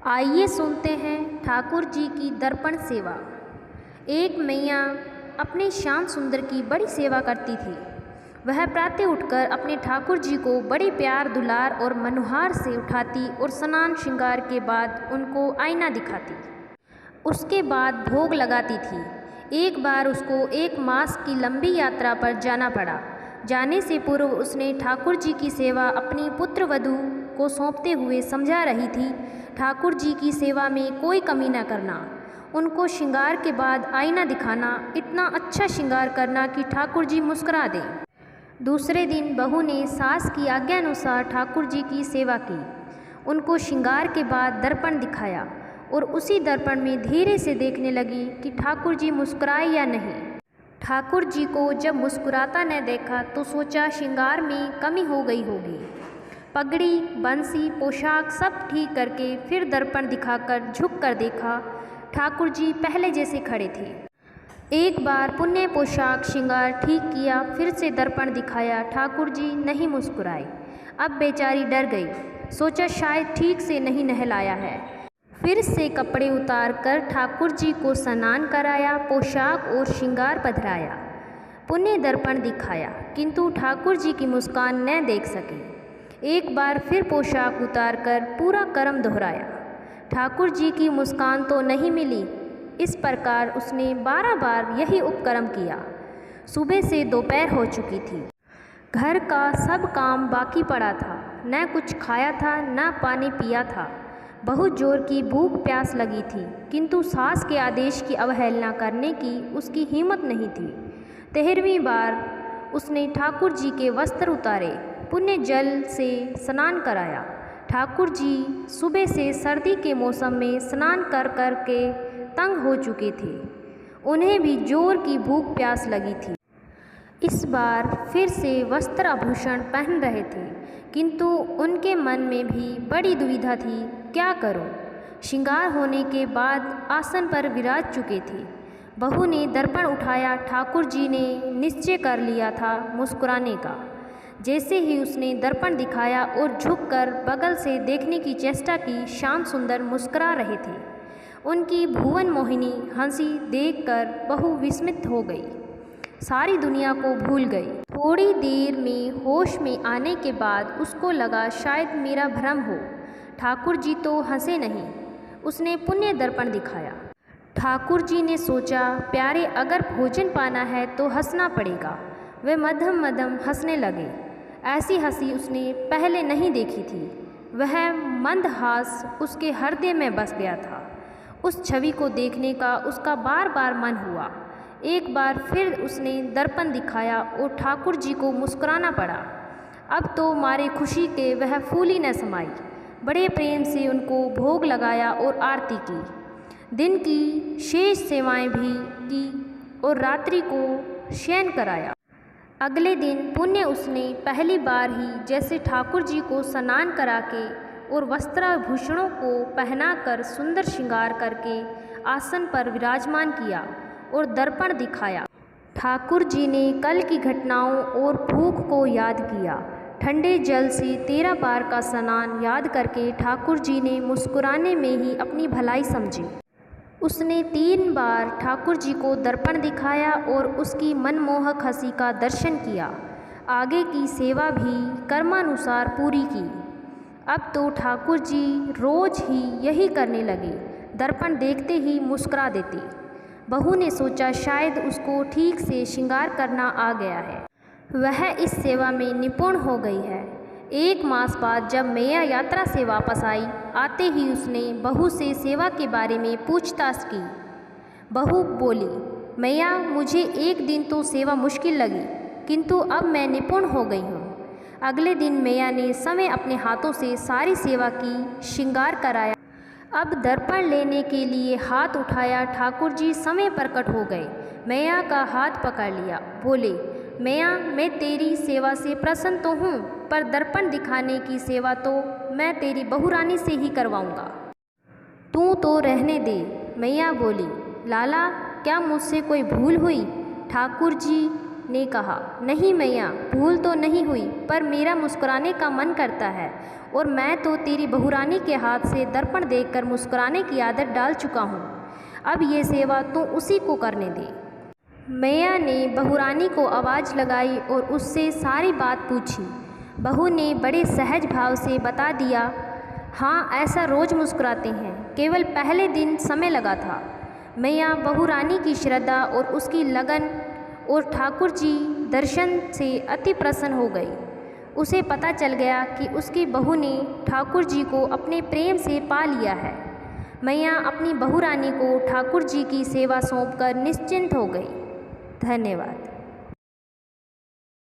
आइए सुनते हैं ठाकुर जी की दर्पण सेवा। एक मैया अपने श्याम सुंदर की बड़ी सेवा करती थी। वह प्रातः उठकर अपने ठाकुर जी को बड़े प्यार दुलार और मनुहार से उठाती और स्नान श्रृंगार के बाद उनको आईना दिखाती। उसके बाद भोग लगाती थी। एक बार उसको 1 मास की लंबी यात्रा पर जाना पड़ा। जाने से पूर्व उसने ठाकुर जी की सेवा अपनी पुत्र वधू को सौंपते हुए समझा रही थी, ठाकुर जी की सेवा में कोई कमी न करना, उनको श्रृंगार के बाद आईना दिखाना, इतना अच्छा श्रृंगार करना कि ठाकुर जी मुस्कुरा दें। दूसरे दिन बहू ने सास की आज्ञानुसार ठाकुर जी की सेवा की। उनको श्रृंगार के बाद दर्पण दिखाया और उसी दर्पण में धीरे से देखने लगी कि ठाकुर जी मुस्कुराए या नहीं। ठाकुर जी को जब मुस्कुराता न देखा तो सोचा श्रृंगार में कमी हो गई होगी। पगड़ी, बंसी, पोशाक सब ठीक करके फिर दर्पण दिखाकर झुक कर देखा, ठाकुर जी पहले जैसे खड़े थे। एक बार पुण्य पोशाक श्रृंगार ठीक किया, फिर से दर्पण दिखाया, ठाकुर जी नहीं मुस्कुराए। अब बेचारी डर गई, सोचा शायद ठीक से नहीं नहलाया है। फिर से कपड़े उतार कर ठाकुर जी को स्नान कराया, पोशाक और श्रृंगार पधराया, पुण्य दर्पण दिखाया, किंतु ठाकुर जी की मुस्कान न देख सके। एक बार फिर पोशाक उतार कर पूरा कर्म दोहराया, ठाकुर जी की मुस्कान तो नहीं मिली। इस प्रकार उसने 12 बार यही उपक्रम किया। सुबह से दोपहर हो चुकी थी। घर का सब काम बाकी पड़ा था, न कुछ खाया था न पानी पिया था। बहुत जोर की भूख प्यास लगी थी, किंतु सास के आदेश की अवहेलना करने की उसकी हिम्मत नहीं थी। 13वीं बार उसने ठाकुर जी के वस्त्र उतारे, पुण्य जल से स्नान कराया। ठाकुर जी सुबह से सर्दी के मौसम में स्नान कर कर के तंग हो चुके थे। उन्हें भी जोर की भूख प्यास लगी थी। इस बार फिर से वस्त्र आभूषण पहन रहे थे, किंतु उनके मन में भी बड़ी दुविधा थी, क्या करूं? श्रृंगार होने के बाद आसन पर विराज चुके थे। बहू ने दर्पण उठाया, ठाकुर जी ने निश्चय कर लिया था मुस्कुराने का। जैसे ही उसने दर्पण दिखाया और झुककर बगल से देखने की चेष्टा की, श्याम सुंदर मुस्कुरा रहे थे। उनकी भुवन मोहिनी हंसी देखकर बहू विस्मित हो गई, सारी दुनिया को भूल गई। थोड़ी देर में होश में आने के बाद उसको लगा शायद मेरा भ्रम हो, ठाकुर जी तो हंसे नहीं। उसने पुण्य दर्पण दिखाया। ठाकुर जी ने सोचा, प्यारे अगर भोजन पाना है तो हंसना पड़ेगा। वे मध्यम मध्यम हंसने लगे। ऐसी हंसी उसने पहले नहीं देखी थी। वह मंदहास उसके हृदय में बस गया था। उस छवि को देखने का उसका बार बार मन हुआ। एक बार फिर उसने दर्पण दिखाया और ठाकुर जी को मुस्कुराना पड़ा। अब तो मारे खुशी के वह फूली न समाई। बड़े प्रेम से उनको भोग लगाया और आरती की। दिन की शेष सेवाएं भी की और रात्रि को शयन कराया। अगले दिन पुण्य उसने पहली बार ही जैसे ठाकुर जी को स्नान करा के और वस्त्राभूषणों को पहनाकर सुंदर श्रृंगार करके आसन पर विराजमान किया और दर्पण दिखाया। ठाकुर जी ने कल की घटनाओं और भूख को याद किया। ठंडे जल से 13 बार का स्नान याद करके ठाकुर जी ने मुस्कुराने में ही अपनी भलाई समझी। उसने 3 बार ठाकुर जी को दर्पण दिखाया और उसकी मनमोहक हंसी का दर्शन किया। आगे की सेवा भी कर्मानुसार पूरी की। अब तो ठाकुर जी रोज ही यही करने लगे, दर्पण देखते ही मुस्कुरा देते। बहू ने सोचा शायद उसको ठीक से श्रृंगार करना आ गया है, वह इस सेवा में निपुण हो गई है। 1 मास बाद जब मैया यात्रा से वापस आई, आते ही उसने बहू से सेवा के बारे में पूछताछ की। बहू बोली, मैया मुझे एक दिन तो सेवा मुश्किल लगी, किंतु अब मैं निपुण हो गई हूँ। अगले दिन मैया ने समय अपने हाथों से सारी सेवा की, श्रृंगार कराया। अब दर्पण लेने के लिए हाथ उठाया, ठाकुर जी समय प्रकट हो गए। मैया का हाथ पकड़ लिया, बोले, मैया मैं तेरी सेवा से प्रसन्न तो हूँ, पर दर्पण दिखाने की सेवा तो मैं तेरी बहू रानी से ही करवाऊँगा, तू तो रहने दे। मैया बोली, लाला क्या मुझसे कोई भूल हुई? ठाकुर जी ने कहा, नहीं मैया, भूल तो नहीं हुई, पर मेरा मुस्कुराने का मन करता है और मैं तो तेरी बहुरानी के हाथ से दर्पण देखकर मुस्कुराने की आदत डाल चुका हूँ। अब ये सेवा तू उसी को करने दे। मैया ने बहुरानी को आवाज़ लगाई और उससे सारी बात पूछी। बहू ने बड़े सहज भाव से बता दिया, हाँ, ऐसा रोज़ मुस्कुराते हैं, केवल पहले दिन समय लगा था। मैया बहुरानी की श्रद्धा और उसकी लगन और ठाकुर जी दर्शन से अति प्रसन्न हो गई। उसे पता चल गया कि उसकी बहू ने ठाकुर जी को अपने प्रेम से पा लिया है। मैया अपनी बहुरानी को ठाकुर जी की सेवा सौंपकर निश्चिंत हो गई। धन्यवाद।